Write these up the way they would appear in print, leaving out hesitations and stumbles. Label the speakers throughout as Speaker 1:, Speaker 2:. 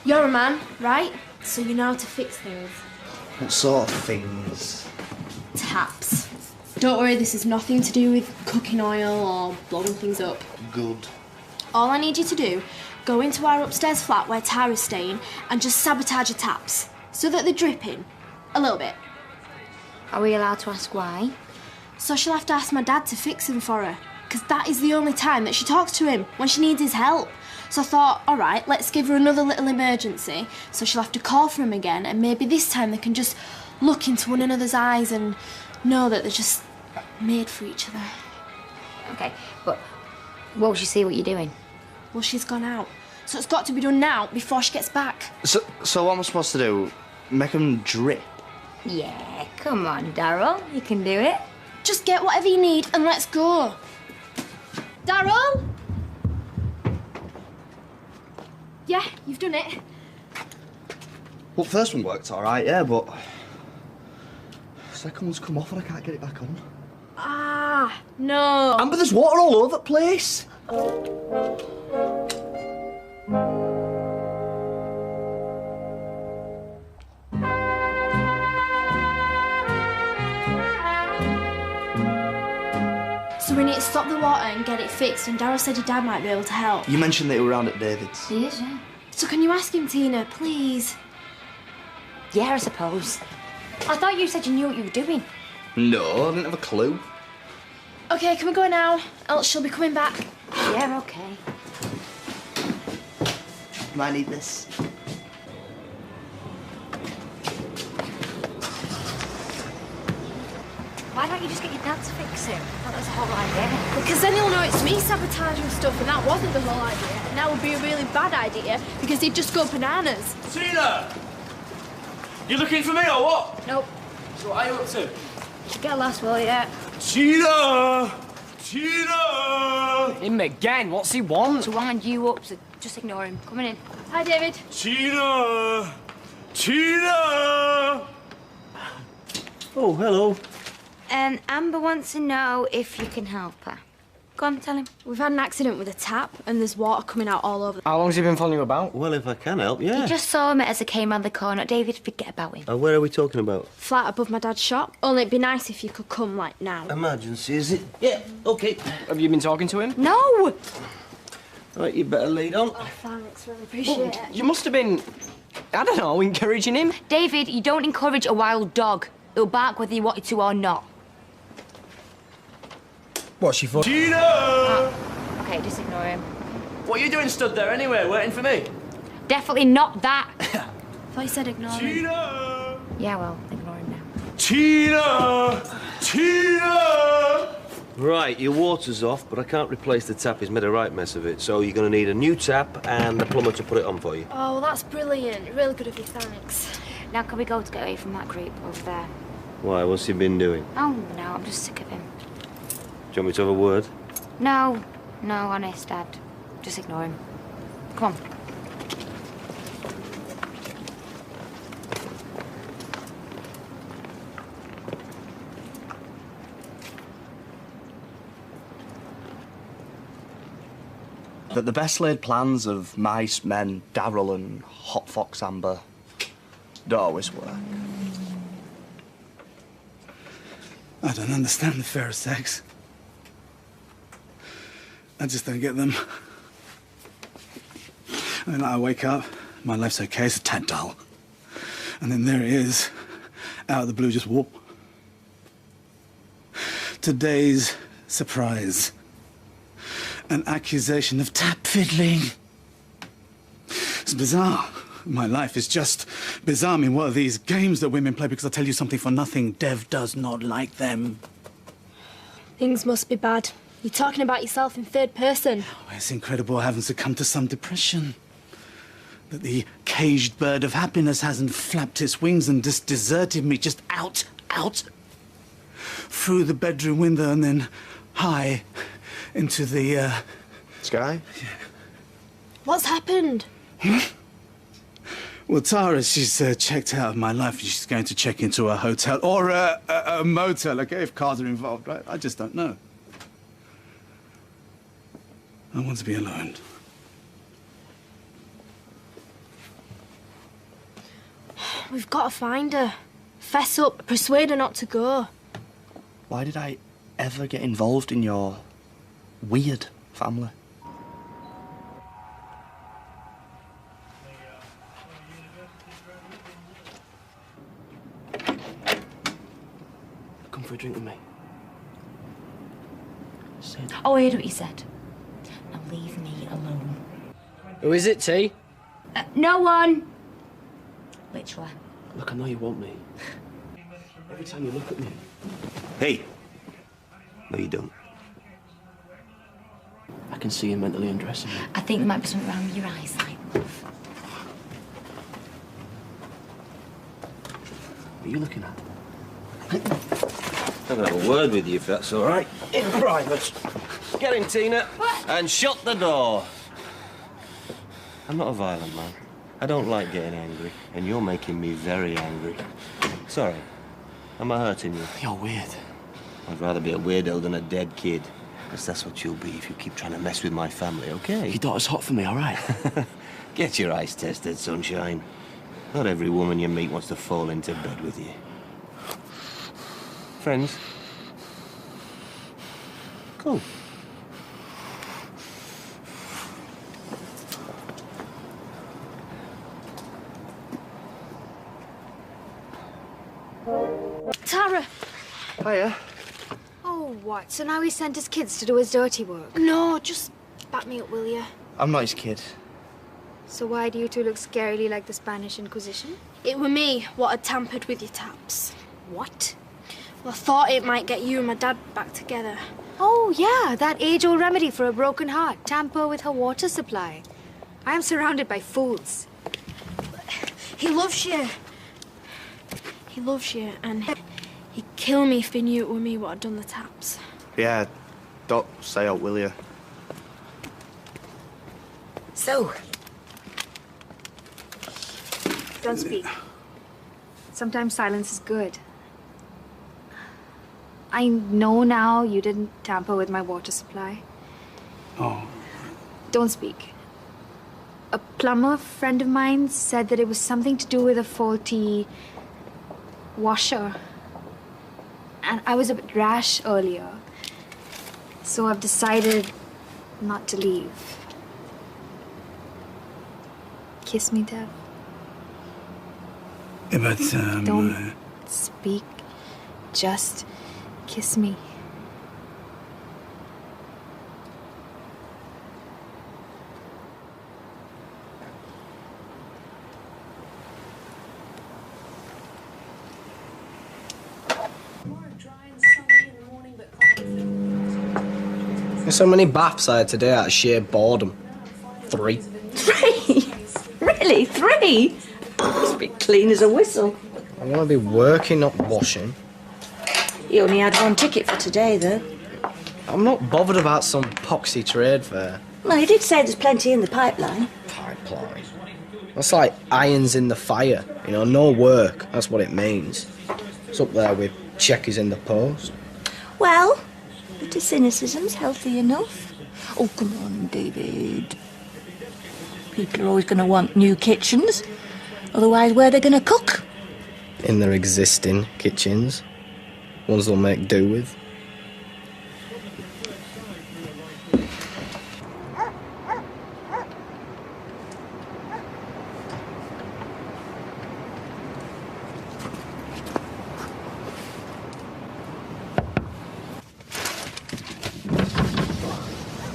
Speaker 1: You're a man, right? So you know how to fix things.
Speaker 2: What sort of things?
Speaker 1: Taps. Don't worry, this has nothing to do with cooking oil or blowing things up.
Speaker 2: Good.
Speaker 1: All I need you to do, go into our upstairs flat where Tara's staying and just sabotage her taps so that they're dripping. A little bit.
Speaker 3: Are we allowed to ask why?
Speaker 1: So she'll have to ask my dad to fix them for her, because that is the only time that she talks to him, when she needs his help. So I thought, all right, let's give her another little emergency, so she'll have to call for him again, and maybe this time they can just look into one another's eyes and know that they're just made for each other.
Speaker 3: Okay, but won't she see what you're doing?
Speaker 1: Well, she's gone out, so it's got to be done now before she gets back.
Speaker 2: So what am I supposed to do? Make them drip?
Speaker 3: Yeah, come on, Daryl, you can do it.
Speaker 1: Just get whatever you need and let's go. Daryl? Yeah, you've done it.
Speaker 2: Well, first one worked all right, yeah, but second one's come off and I can't get it back on.
Speaker 1: Ah, no.
Speaker 2: Amber, there's water all over the place.
Speaker 1: So we need to stop the water and get it fixed, and Daryl said your dad might be able to help.
Speaker 2: You mentioned that you were around at David's.
Speaker 3: He is, yeah.
Speaker 1: So can you ask him, Tina, please?
Speaker 3: Yeah, I suppose. I thought you said you knew what you were doing.
Speaker 2: No, I didn't have a clue.
Speaker 1: OK, can we go now? Else she'll be coming back.
Speaker 3: Yeah, okay.
Speaker 2: Might need this.
Speaker 3: Why don't you just get your dad to fix it? I thought that was the whole idea.
Speaker 1: Because then he'll know it's me sabotaging stuff, and that wasn't the whole idea. And that would be a really bad idea, because he'd just go bananas.
Speaker 4: Tina! You looking for me or what?
Speaker 3: Nope.
Speaker 4: So what are you up to?
Speaker 3: Get lost, will ya?
Speaker 4: Tina! Tina!
Speaker 5: Him again? What's he want?
Speaker 3: To wind you up, so just ignore him. Coming in.
Speaker 1: Hi, David.
Speaker 4: Tina! Tina!
Speaker 6: Oh, hello.
Speaker 3: Amber wants to know if you can help her. Go on, tell him.
Speaker 1: We've had an accident with a tap, and there's water coming out all over.
Speaker 5: How long's he been following you about?
Speaker 6: Well, if I can help, yeah.
Speaker 3: You just saw him as I came round the corner. David, forget about him.
Speaker 6: Where are we talking about?
Speaker 1: Flat above my dad's shop. Only it'd be nice if you could come, like, now.
Speaker 6: Emergency, is it? Yeah, OK.
Speaker 5: Have you been talking to him?
Speaker 3: No!
Speaker 6: Right, you better lead on.
Speaker 1: Oh, thanks. Really appreciate it.
Speaker 5: You must have been, I don't know, encouraging him.
Speaker 3: David, you don't encourage a wild dog. It'll bark whether you want it to or not.
Speaker 5: What's she for?
Speaker 4: Tina!
Speaker 3: OK, just ignore him.
Speaker 4: What are you doing stood there anyway, waiting for me?
Speaker 3: Definitely not that.
Speaker 1: I thought you said ignore him.
Speaker 4: Tina!
Speaker 3: Yeah, well, ignore him now.
Speaker 4: Tina! Tina!
Speaker 6: Right, your water's off, but I can't replace the tap. He's made a right mess of it. So you're going to need a new tap and a plumber to put it on for you.
Speaker 1: Oh, well, that's brilliant. Really good of you, thanks.
Speaker 3: Now can we go to get away from that group over there?
Speaker 6: Why, what's he been doing?
Speaker 3: Oh, no, I'm just sick of him.
Speaker 6: Do you want me to have a word?
Speaker 3: No, honest, Dad. Just ignore him. Come on.
Speaker 2: That the best laid plans of mice, men, Daryl and Hot Fox Amber don't always work.
Speaker 7: I don't understand the fair sex. I just don't get them. And then I wake up, my life's okay, it's a tad dull. And then there it is, out of the blue, just whoop. Today's surprise. An accusation of tap fiddling. It's bizarre. My life is just bizarre. I mean, what are these games that women play? Because I'll tell you something for nothing, Dev does not like them.
Speaker 1: Things must be bad. You're talking about yourself in third person.
Speaker 7: Oh, it's incredible I haven't succumbed to some depression. That the caged bird of happiness hasn't flapped its wings and just deserted me, just out, through the bedroom window and then high into the,
Speaker 2: Sky?
Speaker 7: Yeah.
Speaker 1: What's happened?
Speaker 7: Well, Tara, she's checked out of my life. She's going to check into a hotel or a motel, okay, if cars are involved, right? I just don't know. I want to be alone.
Speaker 1: We've got to find her. Fess up, persuade her not to go.
Speaker 2: Why did I ever get involved in your weird family?
Speaker 4: Come for a drink with me. Sit.
Speaker 3: Oh, I heard what you said. Now leave me alone.
Speaker 5: Who is it, T?
Speaker 3: No one. Which one?
Speaker 4: Look, I know you want me. Every time you look at me.
Speaker 6: Hey! No, you don't.
Speaker 4: I can see you mentally undressing me.
Speaker 3: I think there might be something wrong with your eyesight, love.
Speaker 4: What are you looking at?
Speaker 6: I'm gonna have a word with you if that's all right. In private. Get in, Tina.
Speaker 3: What?
Speaker 6: And shut the door. I'm not a violent man. I don't like getting angry, and you're making me very angry. Sorry. Am I hurting you?
Speaker 4: You're weird.
Speaker 6: I'd rather be a weirdo than a dead kid. Because that's what you'll be if you keep trying to mess with my family, okay?
Speaker 4: Your daughter's hot for me, all right?
Speaker 6: Get your eyes tested, sunshine. Not every woman you meet wants to fall into bed with you. Friends? Cool.
Speaker 1: Tara!
Speaker 2: Hiya.
Speaker 8: Oh, what? So now he sent his kids to do his dirty work?
Speaker 1: No, just back me up, will you?
Speaker 2: I'm not his kid.
Speaker 8: So why do you two look scarily like the Spanish Inquisition?
Speaker 1: It were me what had tampered with your taps.
Speaker 8: What?
Speaker 1: Well, I thought it might get you and my dad back together.
Speaker 8: Oh, yeah, that age-old remedy for a broken heart. Tamper with her water supply. I am surrounded by fools.
Speaker 1: He loves you. He loves you, and he'd kill me if he knew it were me what had done the taps.
Speaker 2: Yeah, don't say out, will you?
Speaker 8: So, don't speak. Sometimes silence is good. I know now you didn't tamper with my water supply.
Speaker 7: Oh,
Speaker 8: Don't speak. A plumber friend of mine said that it was something to do with a faulty washer. And I was a bit rash earlier. So I've decided not to leave. Kiss me, Dev.
Speaker 7: but,
Speaker 8: Don't speak. Just kiss me.
Speaker 5: There's so many baths I had today out of sheer boredom. 3.
Speaker 9: 3? Really? 3? Must be clean as a whistle.
Speaker 5: I want to be working, not washing.
Speaker 9: You only had one ticket for today, though.
Speaker 5: I'm not bothered about some poxy trade fair.
Speaker 9: Well, he did say there's plenty in the pipeline.
Speaker 5: Pipeline. That's like irons in the fire. You know, no work. That's what it means. It's up there with checkers in the post.
Speaker 9: Well, a bit of cynicism's healthy enough. Oh, come on, David. People are always going to want new kitchens. Otherwise, where are they going to cook?
Speaker 5: In their existing kitchens. Ones they'll make do with.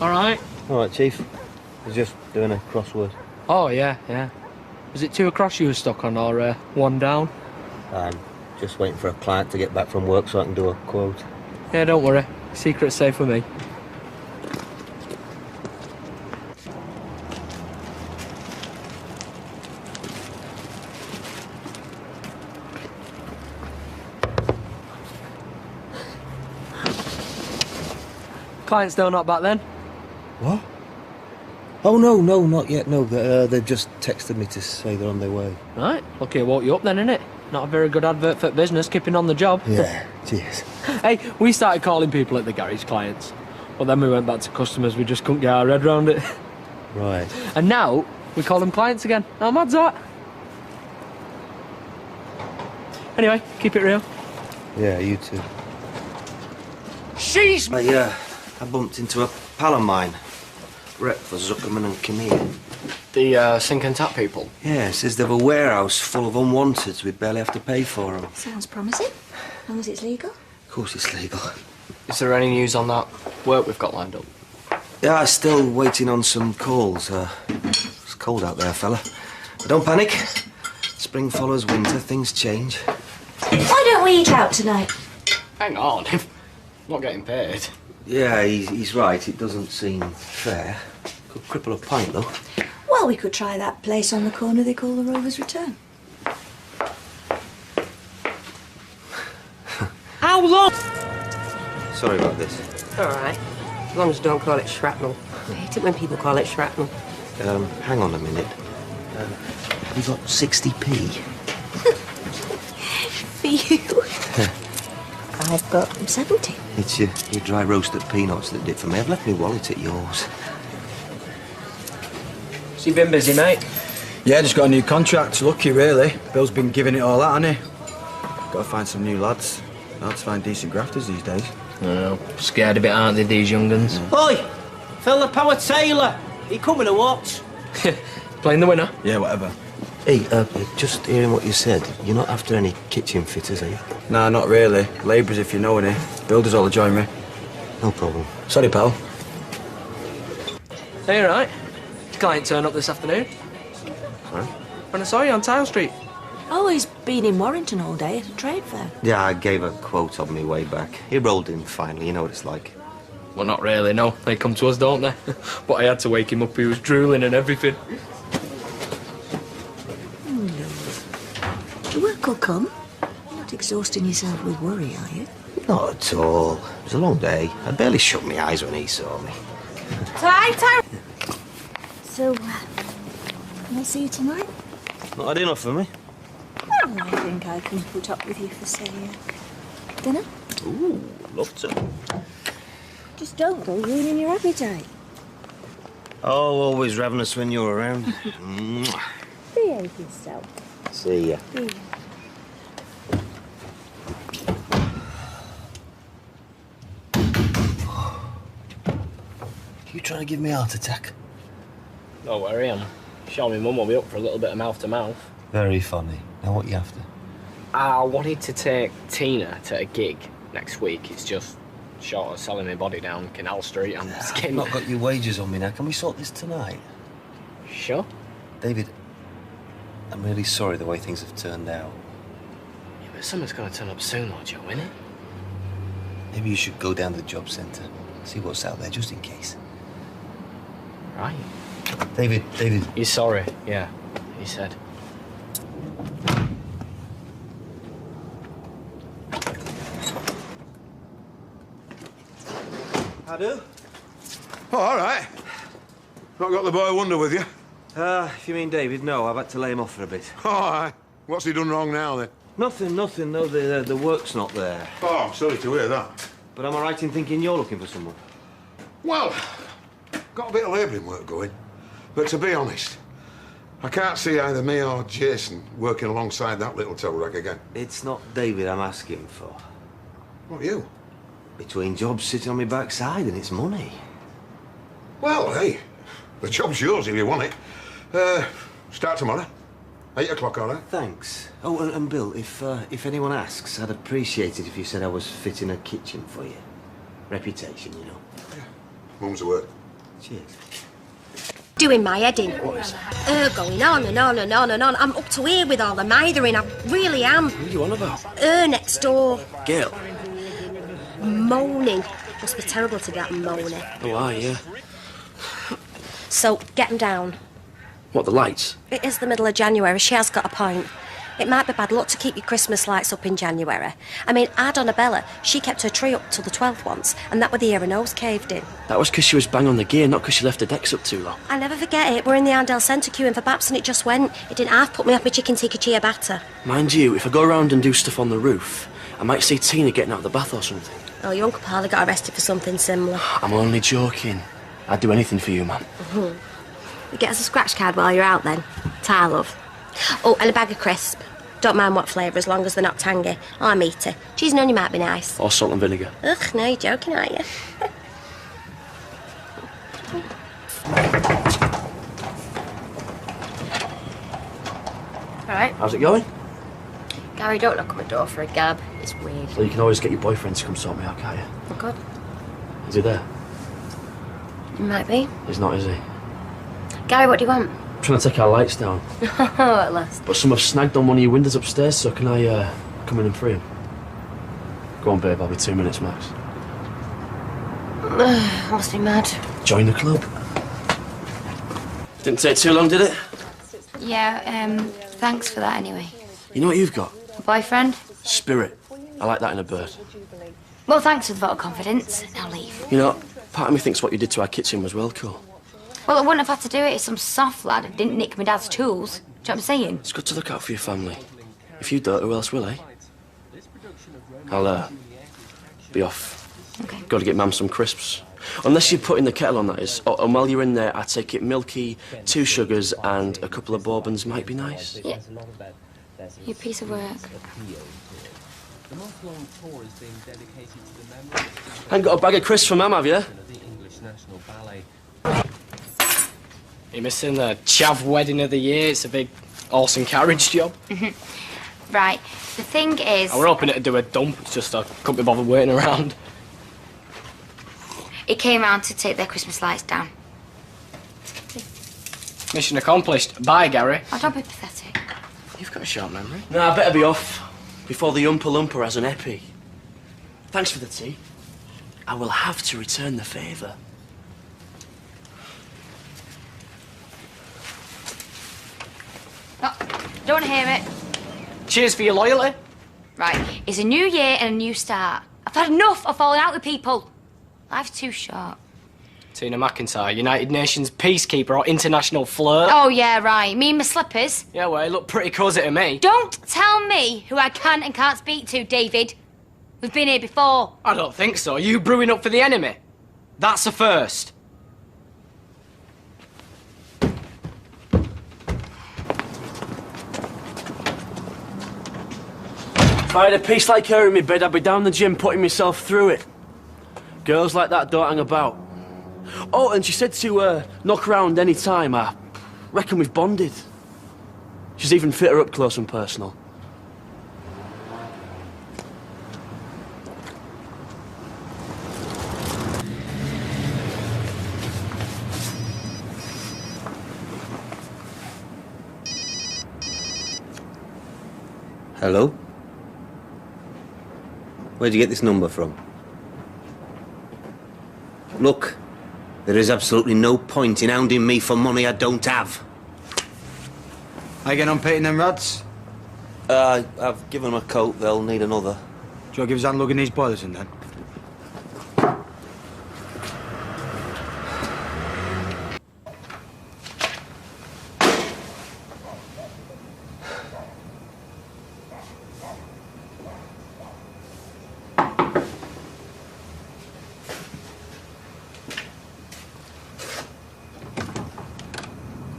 Speaker 4: All right.
Speaker 6: All right, Chief. I was just doing a crossword.
Speaker 4: Oh, yeah, yeah. Was it 2 across you were stuck on, or 1 down?
Speaker 6: I'm just waiting for a client to get back from work so I can do a quote.
Speaker 4: Yeah, don't worry. Secret's safe with me. Client's still not back then?
Speaker 6: What? Oh, no, not yet, no. They've just texted me to say they're on their way.
Speaker 4: Right, lucky I woke you up then, innit? Not a very good advert for business, keeping on the job.
Speaker 6: Yeah, cheers.
Speaker 4: Hey, we started calling people at the garage clients. But then we went back to customers, we just couldn't get our head around it.
Speaker 6: Right.
Speaker 4: And now, we call them clients again. How mad's that? Anyway, keep it real.
Speaker 6: Yeah, you too.
Speaker 4: She's...
Speaker 6: I bumped into a pal of mine. Rep for Zuckerman and Kinnear.
Speaker 5: The sink and tap people?
Speaker 6: Yeah, says they've a warehouse full of unwanteds. We barely have to pay for them.
Speaker 9: Sounds promising. As long as it's legal.
Speaker 6: Of course it's legal.
Speaker 5: Is there any news on that work we've got lined up?
Speaker 6: Yeah, still waiting on some calls. It's cold out there, fella. But don't panic. Spring follows winter, things change.
Speaker 9: Why don't we eat out tonight?
Speaker 5: Hang on. I'm not getting paid.
Speaker 6: Yeah, he's right. It doesn't seem fair. Could cripple a pint, though.
Speaker 9: Well, we could try that place on the corner they call the Rover's Return.
Speaker 10: How long?
Speaker 6: Sorry about this.
Speaker 10: All right. As long as you don't call it shrapnel. I hate it when people call it shrapnel.
Speaker 6: Hang on a minute. Have you got 60p?
Speaker 9: For you. I've got 70.
Speaker 6: It's your dry roasted peanuts that did for me. I've left my wallet at yours.
Speaker 5: So you've been busy, mate?
Speaker 2: Yeah, just got a new contract. Lucky, really. Bill's been giving it all out, hasn't he? Got to find some new lads. Hard to find decent grafters these days.
Speaker 5: I know. Scared a bit, aren't they, these young uns?
Speaker 10: Oi! Phil the Power Taylor! You coming to watch?
Speaker 5: Playing the winner?
Speaker 2: Yeah, whatever.
Speaker 6: Hey, just hearing what you said, you're not after any kitchen fitters, are you?
Speaker 2: Nah, not really. Labourers, if you know any. Builders ought to join me.
Speaker 6: No problem.
Speaker 2: Sorry, pal.
Speaker 4: Hey, all right. Client turned up this afternoon.
Speaker 6: Sorry?
Speaker 4: When I saw you on Tile Street.
Speaker 9: Oh, he's been in Warrington all day at a trade fair.
Speaker 6: Yeah, I gave a quote on me way back. He rolled in finally, you know what it's like.
Speaker 4: Well, not really, no. They come to us, don't they? But I had to wake him up. He was drooling and everything.
Speaker 9: The work will come. You're not exhausting yourself with worry, are you?
Speaker 6: Not at all. It was a long day. I barely shut my eyes when he saw me.
Speaker 9: So, I'll see you tonight.
Speaker 6: Not had enough for me.
Speaker 9: Well, I think I can put up with you for, say, dinner.
Speaker 6: Ooh, love to.
Speaker 9: Just don't go ruining your appetite.
Speaker 6: Oh, always ravenous when you're around. Mwah.
Speaker 9: Behave yourself.
Speaker 6: See ya. You trying to give me a heart attack?
Speaker 5: Don't worry, I'm sure my mum will be up for a little bit of mouth-to-mouth.
Speaker 6: Very funny. Now what you after?
Speaker 5: I wanted to take Tina to a gig next week. It's just short of selling my body down Canal Street. I'm
Speaker 6: I've
Speaker 5: getting...
Speaker 6: not got your wages on me now. Can we sort this tonight?
Speaker 5: Sure.
Speaker 6: David, I'm really sorry the way things have turned out.
Speaker 5: Yeah, but someone's going to turn up soon, though, Joe, innit?
Speaker 6: Maybe you should go down to the job centre, see what's out there, just in case.
Speaker 5: Right.
Speaker 6: David.
Speaker 5: He's sorry, yeah, he said.
Speaker 6: How do?
Speaker 11: Oh, all right. Not got the boy wonder with you?
Speaker 6: If you mean David, no, I've had to lay him off for a bit.
Speaker 11: Oh, all right. What's he done wrong now, then?
Speaker 6: Nothing, no, the work's not there.
Speaker 11: Oh, I'm sorry to hear that.
Speaker 6: But am I right in thinking you're looking for someone?
Speaker 11: Well, got a bit of labouring work going. But to be honest, I can't see either me or Jason working alongside that little toe rag again.
Speaker 6: It's not David I'm asking for.
Speaker 11: What, you?
Speaker 6: Between jobs sitting on my backside and it's money.
Speaker 11: Well, hey, the job's yours if you want it. Start tomorrow. 8 o'clock, all right?
Speaker 6: Thanks. Oh, and Bill, if anyone asks, I'd appreciate it if you said I was fitting a kitchen for you. Reputation, you know.
Speaker 11: Yeah. Mum's a word.
Speaker 6: Cheers.
Speaker 12: Doing my head in. Going on and on and on and on. I'm up to here with all the mithering, I really am.
Speaker 4: What are you on about?
Speaker 12: Next door.
Speaker 4: Girl.
Speaker 12: Moaning. Must be terrible to get moaning.
Speaker 4: Oh, aye, yeah.
Speaker 12: So, get 'em down.
Speaker 4: What, the lights?
Speaker 12: It is the middle of January, she has got a point. It might be bad luck to keep your Christmas lights up in January. I mean, our Donnabella, she kept her tree up till the 12th once, and that were the year her nose caved in.
Speaker 4: That was because she was bang on the gear, not because she left the decks up too long.
Speaker 12: I never forget it. We're in the Arndale Centre queuing for Baps and it just went. It didn't half put me off my chicken tikka chia batter.
Speaker 4: Mind you, if I go around and do stuff on the roof, I might see Tina getting out of the bath or something.
Speaker 12: Oh, your Uncle Parley got arrested for something similar.
Speaker 4: I'm only joking. I'd do anything for you, man.
Speaker 12: You get us a scratch card while you're out then. Tar, love. Oh, and a bag of crisp. Don't mind what flavour as long as they're not tangy. I'm eater. Cheese and onion might be nice.
Speaker 4: Or salt and vinegar.
Speaker 12: Ugh, no, you're joking, aren't you?
Speaker 3: Right.
Speaker 4: How's it going?
Speaker 3: Gary, don't knock on my door for a gab. It's weird.
Speaker 4: Well, you can always get your boyfriend to come sort me out, can't you?
Speaker 3: Oh, God.
Speaker 4: Is he there?
Speaker 3: Might be.
Speaker 4: He's not, is he?
Speaker 3: Gary, what do you want?
Speaker 4: I'm trying to take our lights down.
Speaker 3: At last.
Speaker 4: But some have snagged on one of your windows upstairs, so can I come in and free him? Go on, babe, I'll be 2 minutes max.
Speaker 3: Must be mad.
Speaker 4: Join the club. Didn't take too long, did it?
Speaker 3: Yeah, thanks for that anyway.
Speaker 4: You know what you've got?
Speaker 3: A boyfriend?
Speaker 4: Spirit. I like that in a bird.
Speaker 3: Well, thanks for the vote of confidence. Now leave.
Speaker 4: You know, part of me thinks what you did to our kitchen was well cool.
Speaker 3: Well, I wouldn't have had to do it if some soft lad didn't nick my dad's tools. Do you know what I'm saying?
Speaker 4: It's good to look out for your family. If you don't, who else will, eh? I'll, be off.
Speaker 3: Okay.
Speaker 4: Got to get Mam some crisps. Unless you're putting the kettle on, that is. Oh, and while you're in there, I take it milky, 2 sugars, and a couple of bourbons might be nice.
Speaker 3: Yeah. You piece of work.
Speaker 4: Ain't got a bag of crisps for Mam, have you?
Speaker 5: You're missing the chav wedding of the year. It's a big horse and carriage job.
Speaker 3: Right. The thing is...
Speaker 5: I were hoping it'd do a dump. It's just I couldn't be bothered waiting around.
Speaker 3: It came round to take their Christmas lights down.
Speaker 5: Mission accomplished. Bye, Gary.
Speaker 3: Oh, don't be pathetic.
Speaker 5: You've got a short memory.
Speaker 4: No, I better be off before the Oompa Loompa has an epi. Thanks for the tea. I will have to return the favour.
Speaker 3: Oh, don't want to hear it.
Speaker 5: Cheers for your loyalty.
Speaker 3: Right. It's a new year and a new start. I've had enough of falling out with people. Life's too short.
Speaker 5: Tina McIntyre, United Nations peacekeeper or international flirt.
Speaker 3: Oh, yeah, right. Me and my slippers.
Speaker 5: Yeah, well, you look pretty cosy to me.
Speaker 3: Don't tell me who I can and can't speak to, David. We've been here before.
Speaker 5: I don't think so. You brewing up for the enemy? That's a first.
Speaker 4: If I had a piece like her in my bed, I'd be down the gym putting myself through it. Girls like that don't hang about. Oh, and she said to knock around any time. I reckon we've bonded. She's even fit her up close and personal.
Speaker 6: Hello? Where'd you get this number from? Look, there is absolutely no point in hounding me for money I don't have.
Speaker 13: Are you getting on painting them rods?
Speaker 6: I've given them a coat, they'll need another.
Speaker 13: Do you want to give us a hand lugging these boilers in then?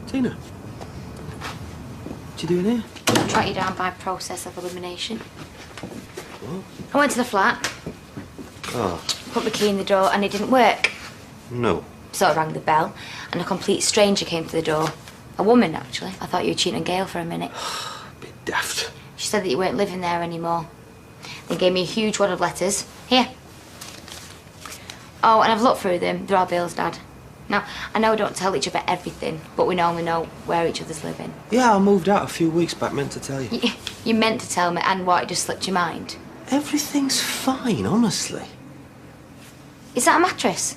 Speaker 6: Tina, what you doing here?
Speaker 3: Track you down by process of elimination. What? I went to the flat,
Speaker 6: Oh,
Speaker 3: put my key in the door, and it didn't work.
Speaker 6: no.
Speaker 3: So I rang the bell, and a complete stranger came to the door. A woman, actually. I thought you were cheating on Gail for a minute.
Speaker 6: Bit daft.
Speaker 3: She said that you weren't living there anymore. They gave me a huge wad of letters. Here. Oh, and I've looked through them. They're all Bill's dad. Now, I know we don't tell each other everything, but we normally know where each other's living.
Speaker 6: Yeah, I moved out a few weeks back, meant to tell you.
Speaker 3: You meant to tell me, and what, it just slipped your mind?
Speaker 6: Everything's fine, honestly.
Speaker 3: Is that a mattress?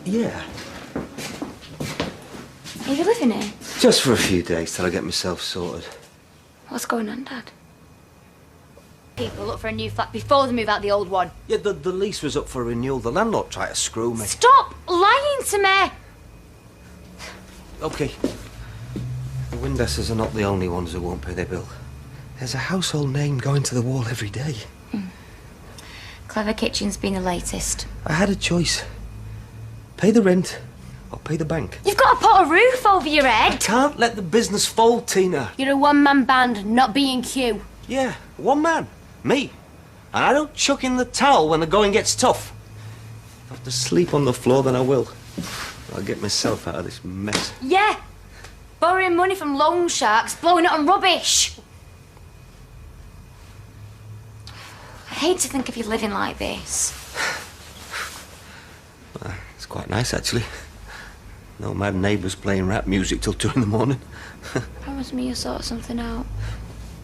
Speaker 6: Yeah.
Speaker 3: Are you living here?
Speaker 6: Just for a few days till I get myself sorted.
Speaker 3: What's going on, Dad? People look for a new flat before they move out the old one.
Speaker 6: Yeah, the lease was up for renewal. The landlord tried to screw me.
Speaker 3: Stop lying to me!
Speaker 6: Okay. The Windesses are not the only ones who won't pay their bill. There's a household name going to the wall every day.
Speaker 3: Clever Kitchen's been the latest.
Speaker 6: I had a choice. Pay the rent I'll pay the bank.
Speaker 3: You've got to put a roof over your
Speaker 6: I
Speaker 3: head.
Speaker 6: can't let the business fall, Tina.
Speaker 1: You're a one-man band, not B&Q.
Speaker 6: Yeah, one man. Me. And I don't chuck in the towel when the going gets tough. If I have to sleep on the floor, then I will. I'll get myself out of this mess.
Speaker 3: Yeah. Borrowing money from loan sharks, blowing it on rubbish. I hate to think of you living like this.
Speaker 6: It's quite nice, actually. No mad neighbours playing rap music till 2 in the morning.
Speaker 3: Promise me you'll sort something out.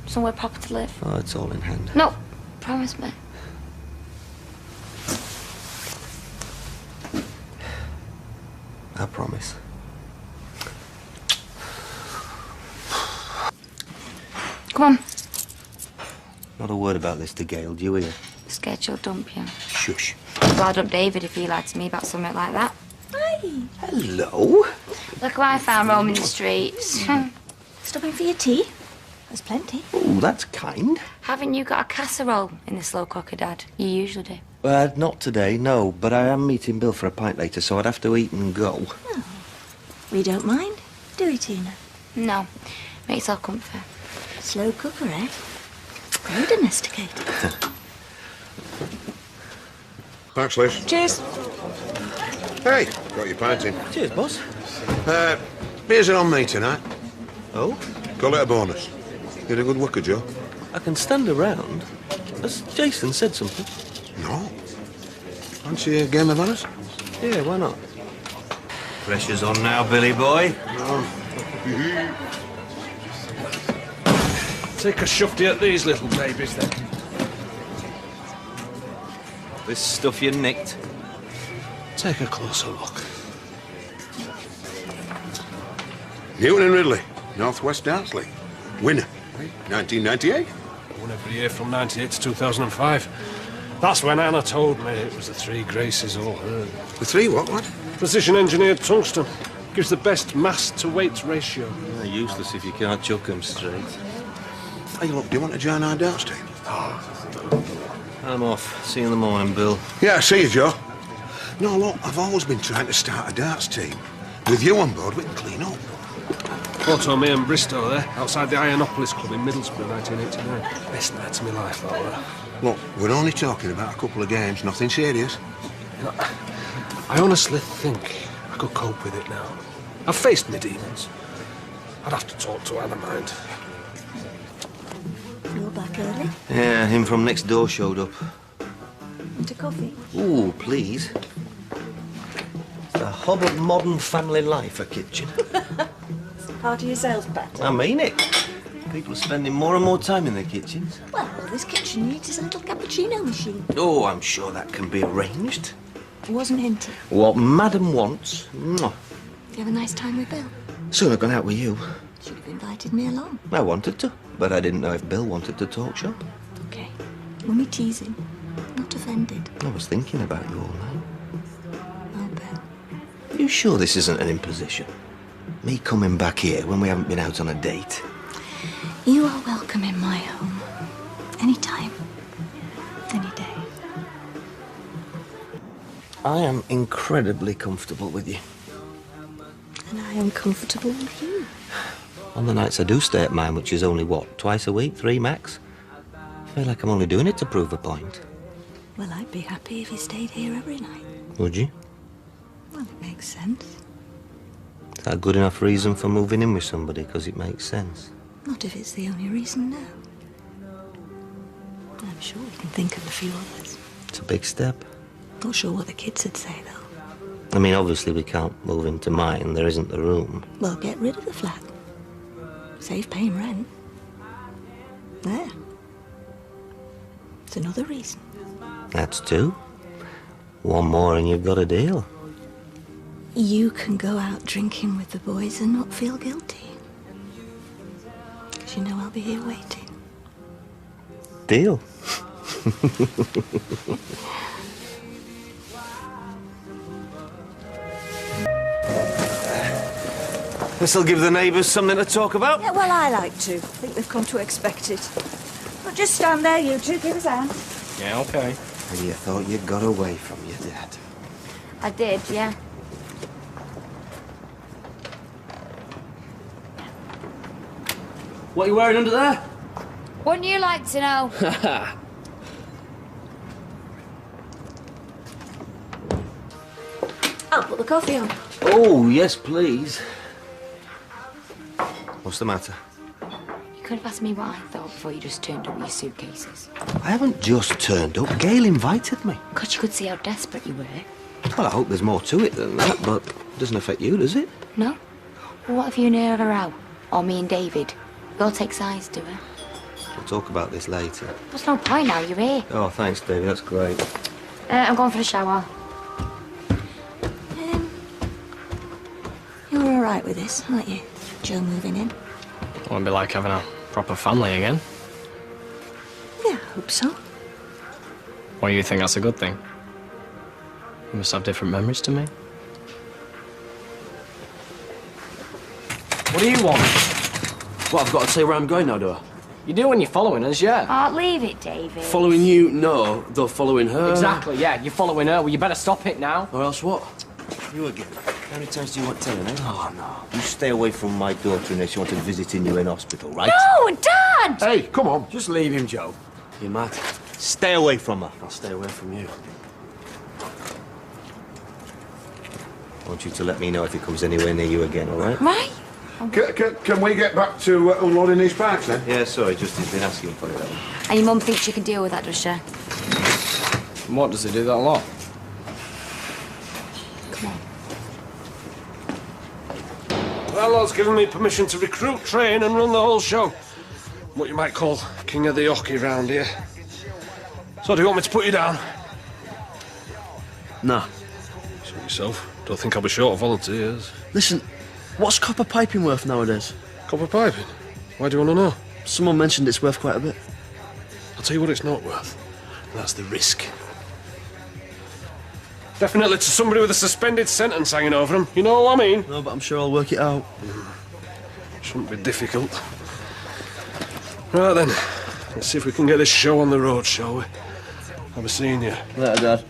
Speaker 3: Somewhere proper to live.
Speaker 6: Oh, it's all in hand.
Speaker 3: No, promise me.
Speaker 6: I promise.
Speaker 3: Come on.
Speaker 6: Not a word about this to Gail, do you hear?
Speaker 3: Scared she'll dump you.
Speaker 6: Shush.
Speaker 3: Well, I'd dump David if he lied to me about something like that.
Speaker 9: Hi.
Speaker 6: Hello.
Speaker 3: Look who I found roaming the streets.
Speaker 9: Stopping for your tea? There's plenty.
Speaker 6: Oh, that's kind.
Speaker 3: Haven't you got a casserole in the slow cooker, Dad? You usually do.
Speaker 6: Not today, no. But I am meeting Bill for a pint later, so I'd have to eat and go.
Speaker 9: Oh, we don't mind, do we, Tina?
Speaker 3: No. Make yourself comfy.
Speaker 9: Slow cooker, eh? Very domesticated.
Speaker 11: Thanks, Liz.
Speaker 9: Cheers.
Speaker 11: Hey, got your pint in.
Speaker 6: Cheers, boss.
Speaker 11: Beers are on me tonight.
Speaker 6: Oh?
Speaker 11: Call it a bonus. You had a good worker, Joe?
Speaker 6: I can stand around. Has Jason said something?
Speaker 11: No. Fancy a game of honours?
Speaker 6: Yeah, why not? Pressure's on now, Billy boy.
Speaker 14: Take a shufty at these little babies, then.
Speaker 6: This stuff you nicked.
Speaker 14: Take a closer look.
Speaker 11: Newton and Ridley, Northwest Dance League. Winner, 1998.
Speaker 14: Won every year from 98 to 2005. That's when Anna told me it was the 3 Graces all her.
Speaker 11: The 3 what, lad?
Speaker 14: Precision engineered tungsten. Gives the best mass to weight ratio.
Speaker 6: Useless if you can't chuck 'em straight.
Speaker 11: Hey, look, do you want to join our darts team?
Speaker 6: I'm off. See you in the morning, Bill.
Speaker 11: Yeah, see you, Joe. No, look, I've always been trying to start a darts team. With you on board, we can clean up.
Speaker 14: Photo me and Bristow there, outside the Ironopolis Club in Middlesbrough, 1989. Best nights of my life, that were.
Speaker 11: Look, we're only talking about a couple of games, nothing serious.
Speaker 14: You know, I honestly think I could cope with it now. I've faced my demons. I'd have to talk to Anna, mind.
Speaker 9: You're back early.
Speaker 6: Yeah, him from next door showed up.
Speaker 9: Want a coffee?
Speaker 6: Ooh, please. It's the hub of modern family life, a kitchen.
Speaker 9: Part of your sales battle.
Speaker 6: I mean it. People are spending more and more time in their kitchens.
Speaker 9: Well, this kitchen needs a little cappuccino machine.
Speaker 6: Oh, I'm sure that can be arranged.
Speaker 9: It wasn't hinted.
Speaker 6: What Madam wants. Mwah.
Speaker 9: You have a nice time with Bill?
Speaker 6: Soon I've gone out with you.
Speaker 9: Should have invited me along.
Speaker 6: I wanted to, but I didn't know if Bill wanted to talk shop.
Speaker 9: Okay. Mummy teasing. Not offended.
Speaker 6: I was thinking about you all night.
Speaker 9: Oh, Bill.
Speaker 6: Are you sure this isn't an imposition? Me coming back here when we haven't been out on a date?
Speaker 9: You are welcome in my home. Anytime. Any day.
Speaker 6: I am incredibly comfortable with you.
Speaker 9: And I am comfortable with you.
Speaker 6: On the nights I do stay at mine, which is only, what, twice a week, 3 max? I feel like I'm only doing it to prove a point.
Speaker 9: Well, I'd be happy if you stayed here every night.
Speaker 6: Would you?
Speaker 9: Well, it makes sense.
Speaker 6: Is that a good enough reason for moving in with somebody, because it makes sense?
Speaker 9: Not if it's the only reason, no. I'm sure we can think of a few others.
Speaker 6: It's a big step.
Speaker 9: Not sure what the kids would say, though.
Speaker 6: I mean, obviously we can't move into mine. There isn't the room.
Speaker 9: Well, get rid of the flat. Save paying rent. There. It's another reason.
Speaker 6: That's 2. 1 more and you've got a deal.
Speaker 9: You can go out drinking with the boys and not feel guilty. Because you know I'll be here waiting.
Speaker 6: Deal. This'll give the neighbours something to talk about.
Speaker 9: Yeah, well, I like to. I think they've come to expect it. But just stand there, you two. Give us a hand.
Speaker 14: Yeah, okay.
Speaker 6: And you thought you got away from your dad.
Speaker 3: I did, yeah.
Speaker 4: What are you wearing under there?
Speaker 3: Wouldn't you like to know?
Speaker 9: I'll put the coffee on.
Speaker 4: Oh, yes, please.
Speaker 6: What's the matter?
Speaker 3: You could have asked me what I thought before you just turned up with your suitcases.
Speaker 6: I haven't just turned up. Gail invited me.
Speaker 3: Because you could see how desperate you were.
Speaker 6: Well, I hope there's more to it than that, but it doesn't affect you, does it?
Speaker 3: No? Well, what if you and her are out? Or me and David? We all take sides to her.
Speaker 6: We'll talk about this later.
Speaker 3: There's no point now, you're here.
Speaker 6: Oh, thanks, David. That's great.
Speaker 3: I'm going for a shower.
Speaker 9: You're all right with this, aren't you? Joe moving in?
Speaker 15: Won't be like having a proper family again.
Speaker 9: Yeah, I hope so.
Speaker 15: Why do you think that's a good thing? You must have different memories to me.
Speaker 4: What do you want? What, I've got to tell you where I'm going now, do I?
Speaker 15: You do when you're following us, yeah.
Speaker 3: Oh, leave it, David.
Speaker 4: Following you? No, though following her.
Speaker 15: Exactly, yeah. You're following her. Well, you better stop it now.
Speaker 4: Or else what?
Speaker 6: You again. How many times do you want telling, eh? Oh, no. You stay away from my daughter unless you want her visiting you in hospital, right?
Speaker 3: No, Dad!
Speaker 11: Hey, come on.
Speaker 14: Just leave him, Joe.
Speaker 4: You're mad.
Speaker 6: Stay away from her.
Speaker 4: I'll stay away from you.
Speaker 6: I want you to let me know if he comes anywhere near you again, all right?
Speaker 3: Right?
Speaker 11: Can we get back to unloading these packs, then?
Speaker 6: Yeah, sorry, Justin's been asking for it.
Speaker 3: And your mum thinks she can deal with that, does she?
Speaker 15: And what, does he do that a lot?
Speaker 3: Come on.
Speaker 14: The landlord's given me permission to recruit, train and run the whole show. What you might call king of the hockey round here. So do you want me to put you down?
Speaker 4: Nah.
Speaker 14: Suit yourself. Don't think I'll be short of volunteers.
Speaker 4: Listen, what's copper piping worth nowadays?
Speaker 14: Copper piping? Why do you want to know?
Speaker 4: Someone mentioned it's worth quite a bit.
Speaker 14: I'll tell you what it's not worth. And that's the risk. Definitely to somebody with a suspended sentence hanging over him. You know what I mean?
Speaker 4: No, but I'm sure I'll work it out.
Speaker 14: Shouldn't be difficult. Right then, let's see if we can get this show on the road, shall we? Have a scene you.
Speaker 4: Later, Dad.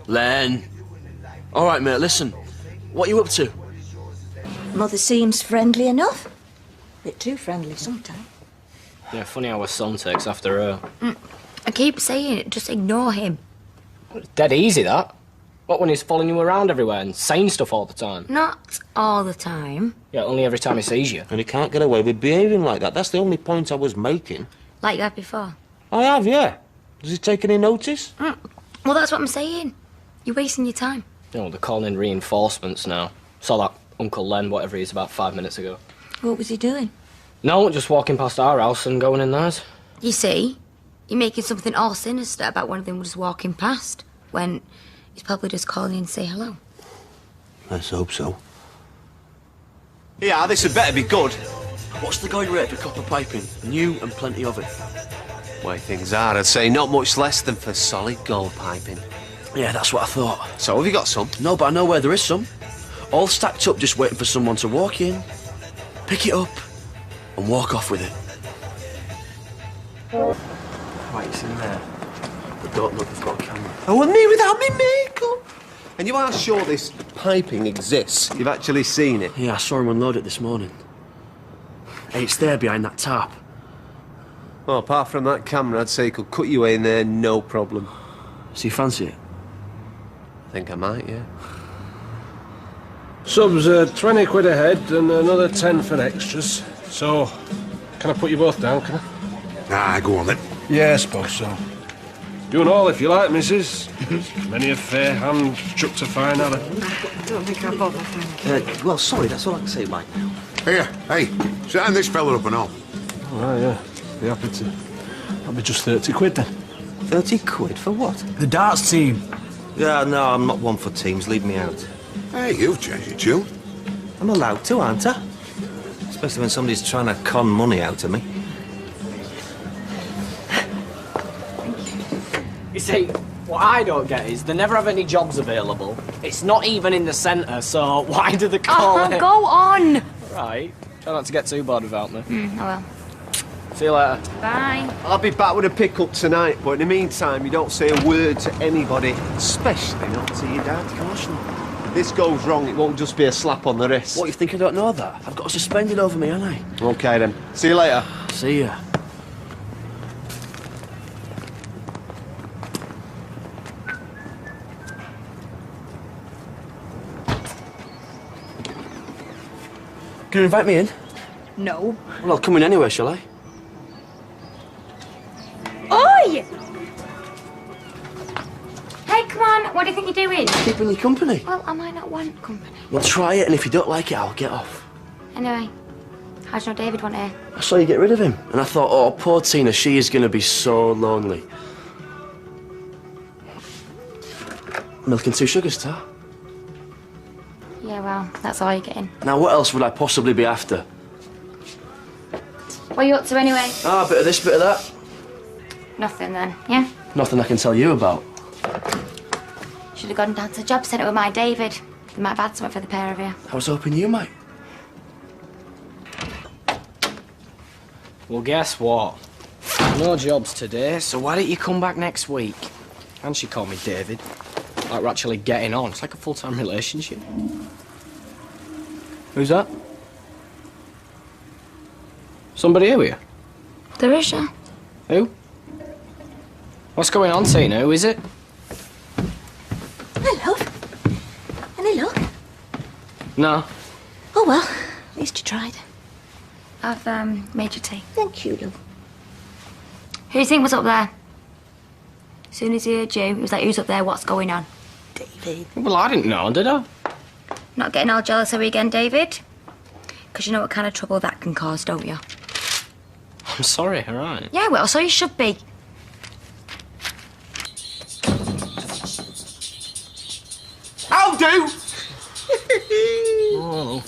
Speaker 4: Len. All right, mate, listen. What are you up to?
Speaker 9: Mother seems friendly enough. Bit too friendly sometimes.
Speaker 15: Yeah, funny how her son takes after her.
Speaker 3: I keep saying it, just ignore him.
Speaker 15: Dead easy, that. What, when he's following you around everywhere and saying stuff all the time?
Speaker 3: Not all the time.
Speaker 15: Yeah, only every time he sees you.
Speaker 6: And he can't get away with behaving like that. That's the only point I was making.
Speaker 3: Like you had before.
Speaker 6: I have, yeah. Does he take any notice?
Speaker 3: Well, that's what I'm saying. You're wasting your time.
Speaker 15: You know, they're calling in reinforcements now. Saw that Uncle Len, whatever he is, about 5 minutes ago.
Speaker 9: What was he doing?
Speaker 15: No, just walking past our house and going in theirs.
Speaker 3: You see, you're making something all sinister about one of them just walking past, when he's probably just calling in to say hello.
Speaker 6: Let's hope so.
Speaker 2: Yeah, this had better be good.
Speaker 4: What's the going rate for copper piping? New and plenty of it.
Speaker 13: Way things are, I'd say not much less than for solid gold piping.
Speaker 4: Yeah, that's what I thought.
Speaker 13: So, have you got some?
Speaker 4: No, but I know where there is some. All stacked up, just waiting for someone to walk in, pick it up, and walk off with it. Right, it's in there. But don't look, they've got a camera.
Speaker 13: Oh, and me without me makeup! And you are sure this piping exists? You've actually seen it?
Speaker 4: Yeah, I saw him unload it this morning. Hey, it's there behind that tap.
Speaker 13: Well, apart from that camera, I'd say he could cut you in there, no problem.
Speaker 4: So you fancy it?
Speaker 13: I think I might, yeah.
Speaker 14: Subs 20 quid a head and another 10 for extras. So, can I put you both down, can I?
Speaker 11: Go on then.
Speaker 14: Yeah, I suppose so. You and all, if you like, missus. Many a fair hand chucked to fine Alan.
Speaker 10: I don't think I'll bother, thank you.
Speaker 4: Well, sorry, that's all I can say right now.
Speaker 11: Here, hey, sign this fella up and all.
Speaker 14: Oh, yeah. Be happy to. That'll be just 30 quid then.
Speaker 6: 30 quid for what?
Speaker 5: The darts team.
Speaker 6: Yeah, no, I'm not one for teams. Leave me out.
Speaker 11: Hey, you've changed your tune.
Speaker 6: I'm allowed to, aren't I? Especially when somebody's trying to con money out of me.
Speaker 15: You see, what I don't get is they never have any jobs available. It's not even in the centre, so why do they call it?
Speaker 3: Go on!
Speaker 15: Right. Try not to get too bored without me.
Speaker 3: Oh well.
Speaker 4: See you later.
Speaker 3: Bye.
Speaker 13: I'll be back with a pickup tonight, but in the meantime, you don't say a word to anybody, especially not to your dad.
Speaker 4: Of course not.
Speaker 13: If this goes wrong, it won't just be a slap on the wrist.
Speaker 4: What, you think I don't know that? I've got a suspended over me, haven't I?
Speaker 13: Okay, then. See you later.
Speaker 4: See ya. Can you invite me in?
Speaker 8: No.
Speaker 4: Well, I'll come in anyway, shall I?
Speaker 3: Oi! Hey, come on. What do you think you're doing?
Speaker 4: Keeping you company.
Speaker 3: Well, I might not want company.
Speaker 4: Well, try it, and if you don't like it, I'll get off.
Speaker 3: Anyway, how'd you know David want here?
Speaker 4: I saw you get rid of him, and I thought, oh, poor Tina, she is going to be so lonely. Milk and 2 sugars, Tar.
Speaker 3: Yeah, well, that's all you're getting.
Speaker 4: Now, what else would I possibly be after?
Speaker 3: What are you up to anyway?
Speaker 4: Ah, a bit of this, bit of that.
Speaker 3: Nothing then, yeah?
Speaker 4: Nothing I can tell you about.
Speaker 3: Should have gone down to the job centre with my David. They might have had something for the pair of you.
Speaker 4: I was hoping you might.
Speaker 15: Well, guess what? No jobs today, so why don't you come back next week? And she called me David. Like we're actually getting on. It's like a full-time relationship. Who's that? Somebody here with you?
Speaker 3: There is, yeah.
Speaker 15: Who? What's going on, Tina? Who is it?
Speaker 9: Hello. Any luck?
Speaker 15: No.
Speaker 9: Oh, well, at least you tried.
Speaker 3: I've made your tea.
Speaker 9: Thank you, love.
Speaker 3: Who do you think was up there? As soon as he heard you, he was like, who's up there? What's going on?
Speaker 9: David.
Speaker 15: Well, I didn't know, did I?
Speaker 3: Not getting all jealous of me again, David? Because you know what kind of trouble that can cause, don't you?
Speaker 15: I'm sorry, all right.
Speaker 3: Yeah, well, so you should be.
Speaker 13: I'll do!
Speaker 4: Oh.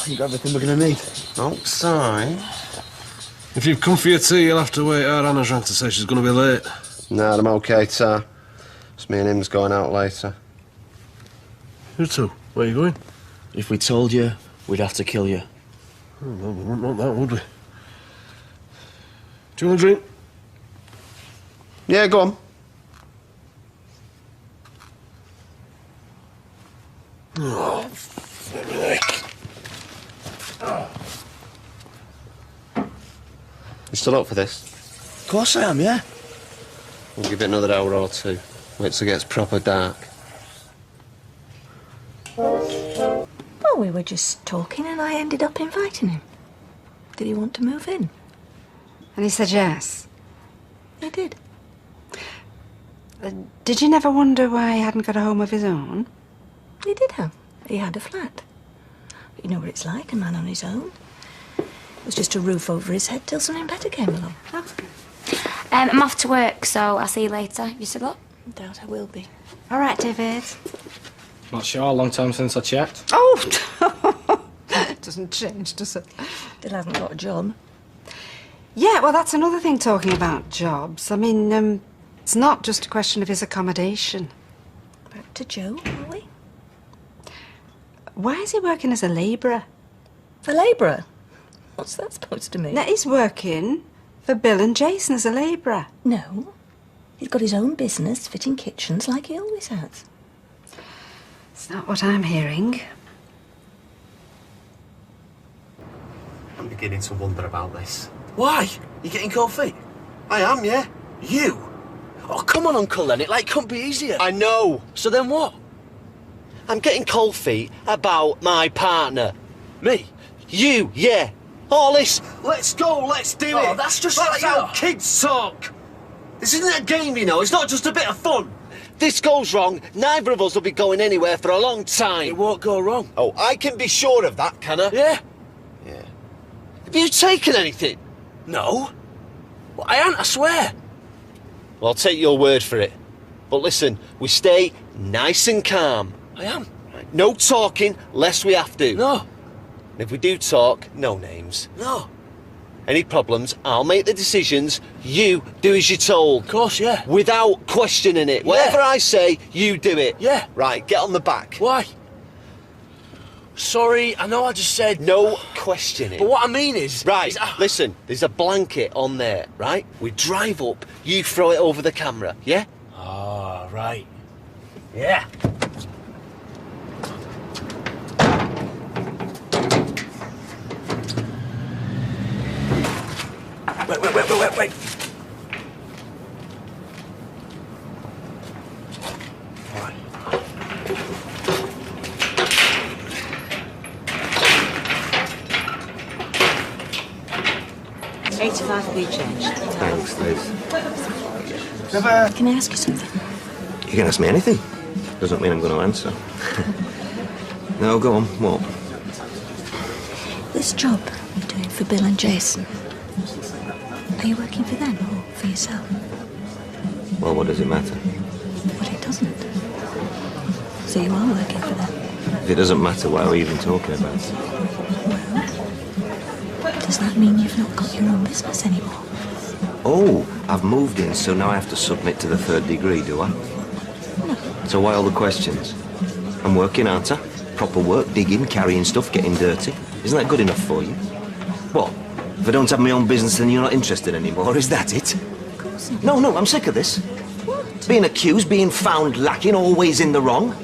Speaker 4: You got everything we're going to need.
Speaker 13: Outside.
Speaker 14: If you've come for your tea, you'll have to wait. Our Anna's rang to say she's going to be late.
Speaker 13: Nah, I'm okay, Tar. It's me and him's going out later.
Speaker 14: You two, where are you going?
Speaker 4: If we told you, we'd have to kill you.
Speaker 14: Oh, well, we wouldn't want that, would we? Do you want a drink?
Speaker 13: Yeah, go on.
Speaker 14: Oh, flippin' heck.
Speaker 13: You still up for this?
Speaker 4: Of course I am, yeah.
Speaker 13: We'll give it another hour or two. Wait till it gets proper dark.
Speaker 9: Well, we were just talking and I ended up inviting him. Did he want to move in?
Speaker 16: And he said yes.
Speaker 9: He did.
Speaker 16: Did you never wonder why he hadn't got a home of his own?
Speaker 9: He did have. He had a flat. But you know what it's like, a man on his own. It was just a roof over his head till something better came along.
Speaker 3: I'm off to work, so I'll see you later. You still up?
Speaker 9: Doubt I will be.
Speaker 16: All right, David.
Speaker 15: Not sure. Long time since I checked.
Speaker 16: Oh! It doesn't change, does it?
Speaker 9: Still hasn't got a job.
Speaker 16: Yeah, well, that's another thing talking about jobs. I mean, it's not just a question of his accommodation.
Speaker 9: Back to Joe, are we?
Speaker 16: Why is he working as a labourer?
Speaker 9: A labourer? What's that supposed to mean?
Speaker 16: No, he's working for Bill and Jason as a labourer.
Speaker 9: No. He's got his own business, fitting kitchens like he always has.
Speaker 16: It's not what I'm hearing.
Speaker 13: I'm beginning to wonder about this.
Speaker 4: Why? You getting cold feet?
Speaker 13: I am, yeah.
Speaker 4: You? Oh, come on, Uncle Len. It, couldn't be easier.
Speaker 13: I know.
Speaker 4: So then what?
Speaker 13: I'm getting cold feet about my partner.
Speaker 4: Me?
Speaker 13: You, yeah. All this, let's go, let's do
Speaker 4: Oh,
Speaker 13: it.
Speaker 4: that's just
Speaker 13: That's
Speaker 4: like
Speaker 13: how
Speaker 4: you.
Speaker 13: kids talk. This isn't a game, you know. It's not just a bit of fun. This goes wrong, neither of us will be going anywhere for a long time.
Speaker 4: It won't go wrong.
Speaker 13: Oh, I can be sure of that, can I?
Speaker 4: Yeah.
Speaker 13: Yeah. Have you taken anything?
Speaker 4: No. Well, I ain't, I swear.
Speaker 13: Well, I'll take your word for it. But listen, we stay nice and calm.
Speaker 4: I am.
Speaker 13: Right, no talking, lest we have to.
Speaker 4: No.
Speaker 13: And if we do talk, no names.
Speaker 4: No.
Speaker 13: Any problems, I'll make the decisions. You do as you're told.
Speaker 4: Of course, yeah.
Speaker 13: Without questioning it.
Speaker 4: Yeah.
Speaker 13: Whatever I say, you do it.
Speaker 4: Yeah.
Speaker 13: Right, get on the back.
Speaker 4: Why? Sorry, I know I just said...
Speaker 13: No questioning.
Speaker 4: But what I mean is...
Speaker 13: Right, listen, there's a blanket on there, right? We drive up, you throw it over the camera, yeah?
Speaker 4: Ah, right. Yeah. Wait. All right.
Speaker 9: 85p change.
Speaker 6: Thanks, Liz.
Speaker 9: Can I ask you something?
Speaker 6: You can ask me anything. Doesn't mean I'm going to answer. No, go on. What?
Speaker 9: This job you're doing for Bill and Jason, are you working for them or for yourself?
Speaker 6: Well, what does it matter?
Speaker 9: But it doesn't. So you are working for them?
Speaker 6: If it doesn't matter, why are we even talking about it?
Speaker 9: Does that mean you've not got your own business anymore?
Speaker 6: Oh, I've moved in, so now I have to submit to the 3rd degree, do I?
Speaker 9: No.
Speaker 6: So why all the questions? I'm working, aren't I? Proper work, digging, carrying stuff, getting dirty. Isn't that good enough for you? What? If I don't have my own business, then you're not interested anymore? Is that it?
Speaker 9: Of course not.
Speaker 6: No, I'm sick of this.
Speaker 9: What?
Speaker 6: Being accused, being found lacking, always in the wrong.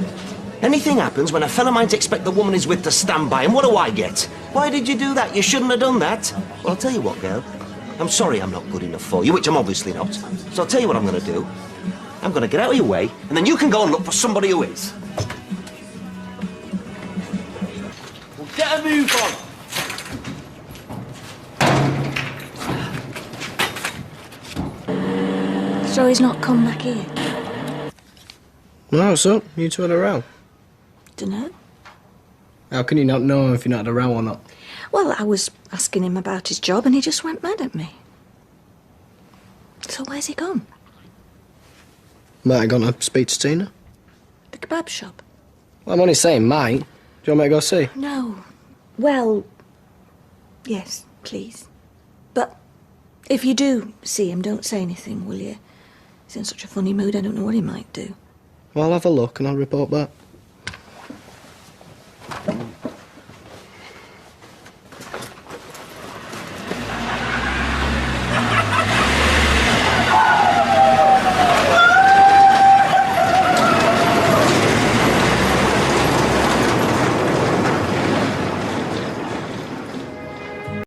Speaker 6: Anything happens when a fella might expect the woman he's with to stand by him, what do I get? Why did you do that? You shouldn't have done that. Well, I'll tell you what, girl. I'm sorry I'm not good enough for you, which I'm obviously not. So I'll tell you what I'm going to do. I'm going to get out of your way, and then you can go and look for somebody who is.
Speaker 4: Well, get a move on.
Speaker 9: So he's not come back here?
Speaker 5: No, what's up? You two had a row?
Speaker 9: Dunno.
Speaker 5: How can you not know if you're not had a row or not?
Speaker 9: Well, I was asking him about his job and he just went mad at me. So where's he gone?
Speaker 5: Might have gone to speak to Tina.
Speaker 9: The kebab shop?
Speaker 5: Well, I'm only saying might. Do you want me to go see?
Speaker 9: No. Well, yes, please. But if you do see him, don't say anything, will you? He's in such a funny mood, I don't know what he might do.
Speaker 5: Well, I'll have a look and I'll report back.